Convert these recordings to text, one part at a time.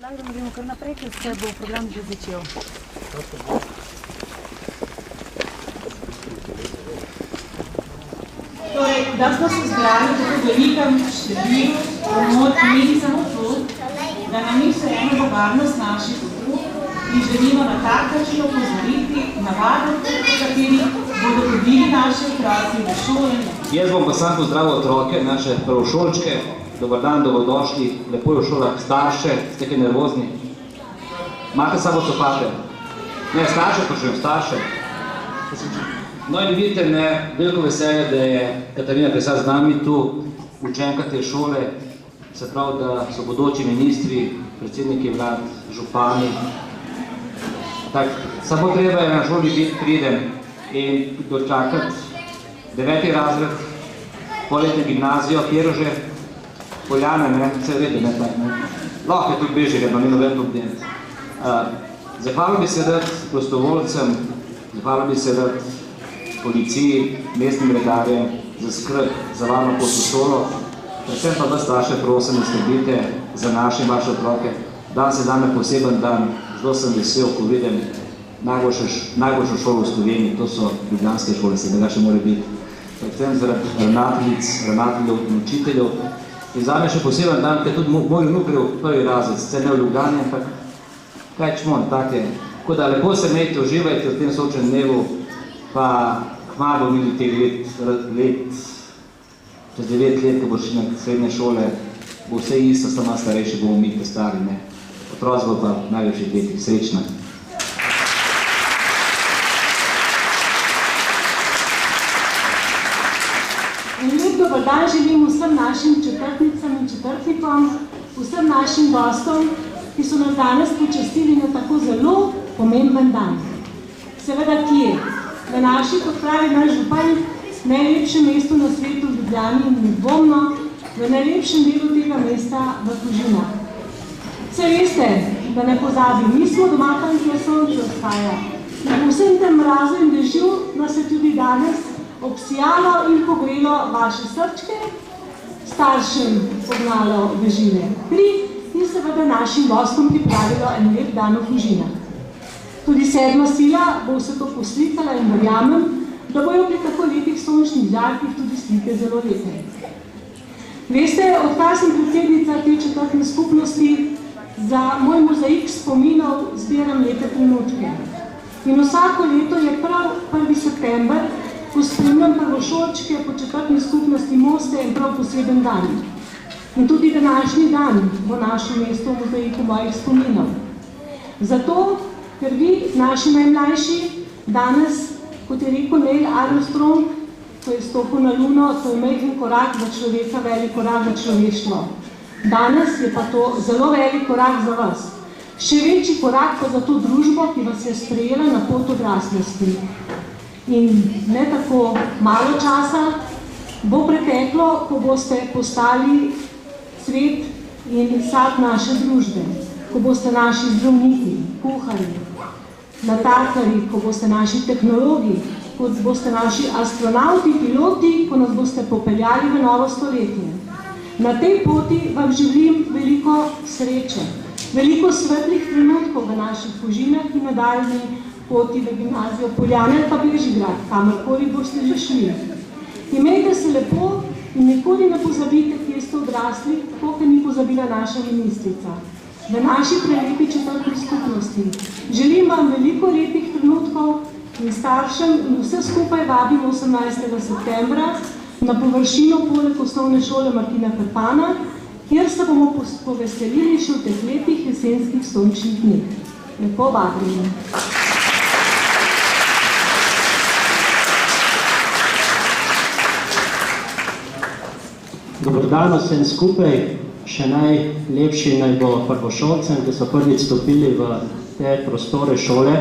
Lahko da gremo kar naprej, ker se bo program že začel. Torej, da smo se zbrali tako velikem številu, pomeni samo to, da nam je vseeno v varnost naših otrok in želimo na tak način opozoriti na varnost, v kateri bodo hodili naši otroci v šole. Jaz bom pa sam pozdravil otroke, naše prvošolčke. Dobar dan, dobrodošli, lepo je v šolah. Starše, ste kaj nervozni? Imate samo copate? Ne, starše počujem, starše. No in vidite me, veliko veselje, da je Katarina Kresar z nami tu, učenka te šole, se pravi, da so bodoči ministri, predsedniki vlad, župani. Tak, samo treba je na šoli biti priden in dočakati 9. razred, poletne gimnazijo, Pirože, Poljane, ne, vse redo, ne, tak, ne. Lahko je tudi beži, no, ni noben problem. Zahvalil bi se rad prostovoljcem, zahvalil bi se rad policiji, mestnim redarjem, za skrb, za varno pot v šolo. Predvsem pa vas starše prosim, da skrbite za naše in vaše otroke. Danes je zame poseben dan, zelo sem vesel, ko vidim najboljšo šolo v Sloveniji, to so ljubljanske šole, se da še mora biti. Predvsem zaradi ravnateljic, ravnateljev in učiteljev. In zame še poseben dan, ker tudi moj vnuk gre v 1. razred, sicer ne v Ljubljani, ampak kaj čmon, take. Tako da lepo se imejte, uživajte v tem sončnem dnevu, pa kmalu bomo imeli teh let, čez 9 let, ko bo šli na srednje šole, bo vse isto, samo starejši bomo mi stari, ne. Otroci bo pa v najlepših letih, srečna. Lep dober dan želim vsem našim četrtnicam in četrtnikom, vsem našim gostom, ki so nas danes počastili na tako zelo pomemben dan. Seveda kje? V naši, kot pravi naš župan, najlepšem mestu na svetu v Ljubljani in nedvomno v najlepšem delu tega mesta v Fužinah. Vse veste, da ne pozabim, mi smo doma tam, kjer sonce odhaja. Na vsem tem mrazu in dežju nas je tudi danes obsijalo in pogrelo vaše srčke, staršem pognalo vežine kri in seveda našim gostom pripravilo en lep dan v Fužinah. Tudi 7. sila bo vse to poslikala in verjamem, da bojo pri tako lepih sončnih žarkih tudi slike zelo lepe. Veste, odkar sem predsednica te četrtne skupnosti, za moj mozaik spominov zbiram lepe trenutke. In vsako leto je prav 1. september, ko spremljam prvošolčke po četrtni skupnosti Moste in prav poseben dan. In tudi današnji dan bo naše mesto v mozaiku mojih spominov. Zato, ker vi, naši najmlajši, danes, kot je rekel Neil Armstrong, ko je stopil na Luno, to je majhen korak za človeka, velik korak za človeštvo. Danes je pa to zelo velik korak za vas. Še večji korak pa za to družbo, ki vas je sprejela na pot odraslosti. In ne tako malo časa bo preteklo, ko boste postali cvet in sad naše družbe, ko boste naši zdravniki, kuharji, natakari, ko boste naši tehnologi, ko boste naši astronauti, piloti, ko nas boste popeljali v novo stoletje. Na tej poti vam želim veliko sreče, veliko svetlih trenutkov v naših Fužinah in nadaljni poti v gimnazijo Poljane pa Bežigrad, kamorkoli boste že šli. Imejte se lepo in nikoli ne pozabite, kje ste odrasli, tako kot ni pozabila naša ministrica. V naši prelepi četrtni skupnosti. Želim vam veliko lepih trenutkov in staršem in vse skupaj vabim 18. septembra na površino poleg osnovne šole Martina Krpana, kjer se bomo poveselili še v teh lepih jesenskih sončnih dneh. Lepo vabimo. Dobar dan vsem skupaj, še najlepši naj bo prvošolcem, ki so prvič stopili v te prostore šole.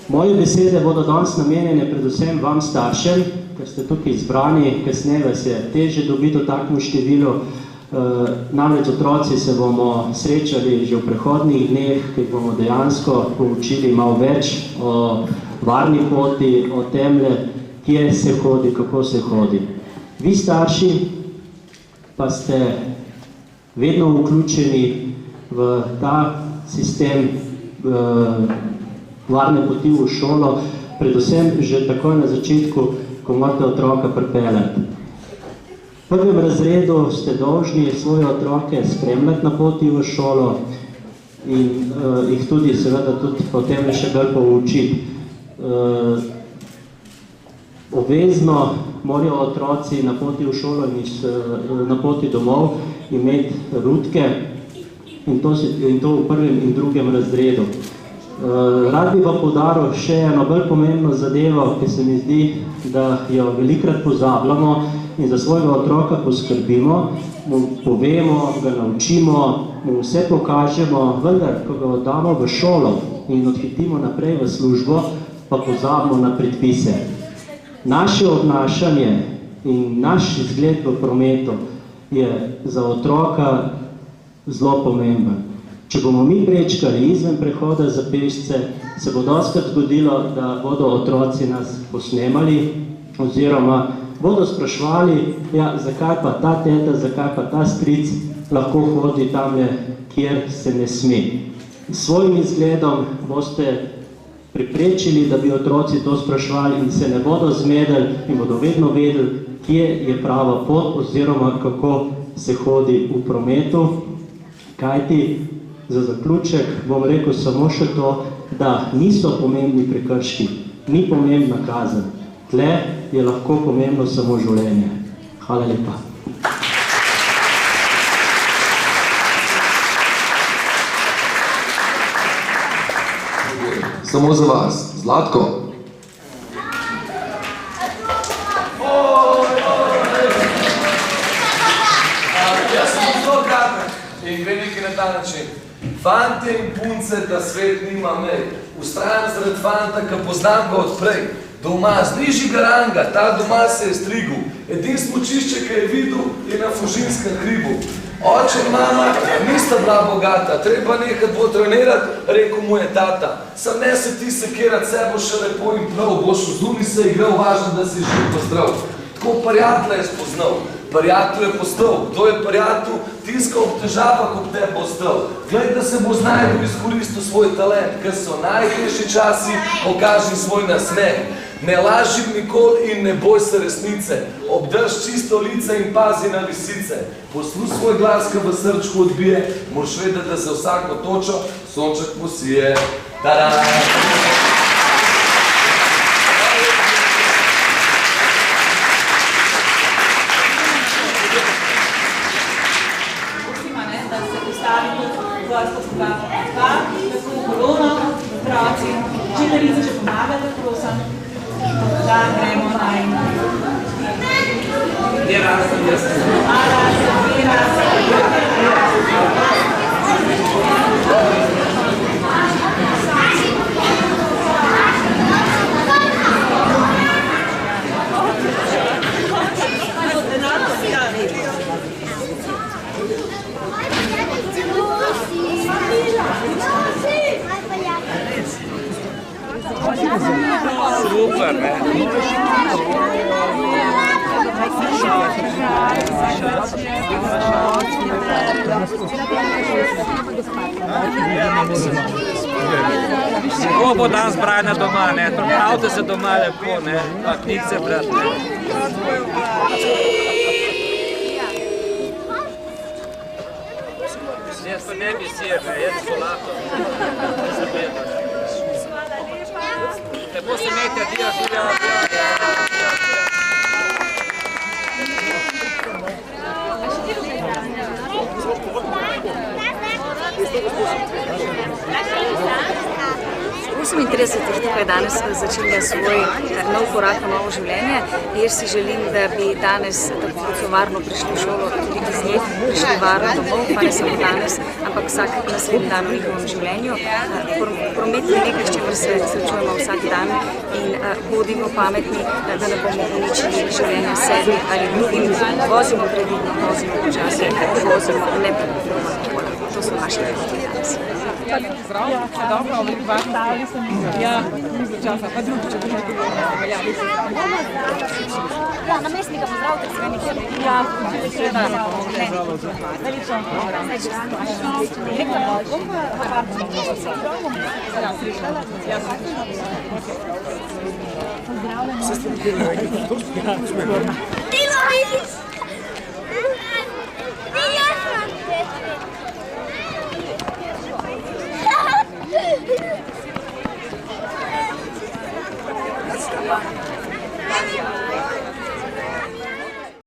Moje besede bodo danes namenjene predvsem vam staršem, ker ste tukaj izbrani, kasneje vas je težje dobiti v takšnem številu. Namreč otroci se bomo srečali že v prehodnih dneh, ki bomo dejansko poučili malo več o varni poti, o temle, kje se hodi, kako se hodi. Vi starši pa ste vedno vključeni v ta sistem varne poti v šolo, predvsem že takoj na začetku, ko morate otroka pripeljati. V prvem razredu ste dolžni svoje otroke spremljati na poti v šolo in jih tudi seveda tudi o tem še bolj poučiti. Obvezno morajo otroci na poti v šolo in na poti domov imeti rutke in to v prvem in drugem razredu. Rad bi vam poudaril še eno bolj pomembno zadevo, ki se mi zdi, da jo velikokrat pozabljamo in za svojega otroka poskrbimo, mu povemo, ga naučimo, mu vse pokažemo, vendar, ko ga oddamo v šolo in odhitimo naprej v službo, pa pozabimo na predpise. Naše obnašanje in naš izgled v prometu je za otroka zelo pomemben. Če bomo mi prečkali izven prehoda za pešce, se bo dostikrat zgodilo, da bodo otroci nas posnemali oziroma bodo spraševali, ja, zakaj pa ta teta, zakaj pa ta stric lahko hodi tamle, kjer se ne sme. S svojim izgledom boste preprečili, da bi otroci to spraševali in se ne bodo zmedeli in bodo vedno vedeli, kje je prava pot oziroma kako se hodi v prometu. Kajti za zaključek bom rekel samo še to, da niso pomembni prekrški, ni pomembna kazen. Tle je lahko pomembno samo življenje. Hvala lepa. Samo za vas. Zlatko. Jaz sem zelo kratek in gre nekaj na ta način. Fante in punce, da svet nima mej. Ustrajam zaradi fanta, ki poznam ga odprej. Doma, z nižjega ranga, ta doma se je strigel. Edin smučišče, ki je videl, je na Fužinskem hribu. Oče in mama nista bila bogata, treba nekaj bo trenirati, rekel mu je tata. Sam ne se ti sekirat, se bo še lepo in prav, boš v zuni se igral, važno, da si živ pozdrav. Tako prijatelj je spoznal, prijatelj je postal. Kdo je prijatelj? Tiska ob težavah ob te postal. Glej, da se bo znajdu izkoristil svoj talent, ker so najtežji časi, pokaži svoj nasmeh. Ne laži nikoli in ne boj se resnice. Obdrž čisto lice in pazi na lisice. Poslušaj svoj glas, ki v srčku odbije, moraš vedeti, da se vsako točo sonček posije. Tada! Da se postavi tudi vrsto fotografov dva, tako kolono, otroci, učiteljice že pomagate, prosim, da gremo naj. Dve razen, jaz sem. Dve razen. Super, ne? Kako bo dan zbrana doma, ne? Pripravite se doma lepo, ne? Pa knjigice brati, ne? Jaz pa ne bi sir, ne? Jaz solato. Lepo se imejte, dio. V 38 tukaj danes začenja svoj nov korak v novo življenje. Jaz si želim, da bi danes tako kot so varno prišli v šolo, tudi iz nje prišli varno domov, pa ne samo danes, ampak vsak naslednji dan v njihovem življenju. Promet je nekaj, s čimer se srečujemo vsak dan in bodimo pametni, da ne bomo uničili življenja sebi ali drugim. Vozimo previdno, vozimo počasi, vozimo nepredvidljivo. To so vaše tudi danes. Zdravo, vse dobro, veliko vas dali sem. Ja, ni za časa, pa drugič, če bi nekaj govorili. Ja, Ja, namestnika pozdravite, se ga nikjer ne vidim. ja, seveda. Najlepša hvala. Nekaj bom ja, slišala. Ja, Dilo vidiš! Dilo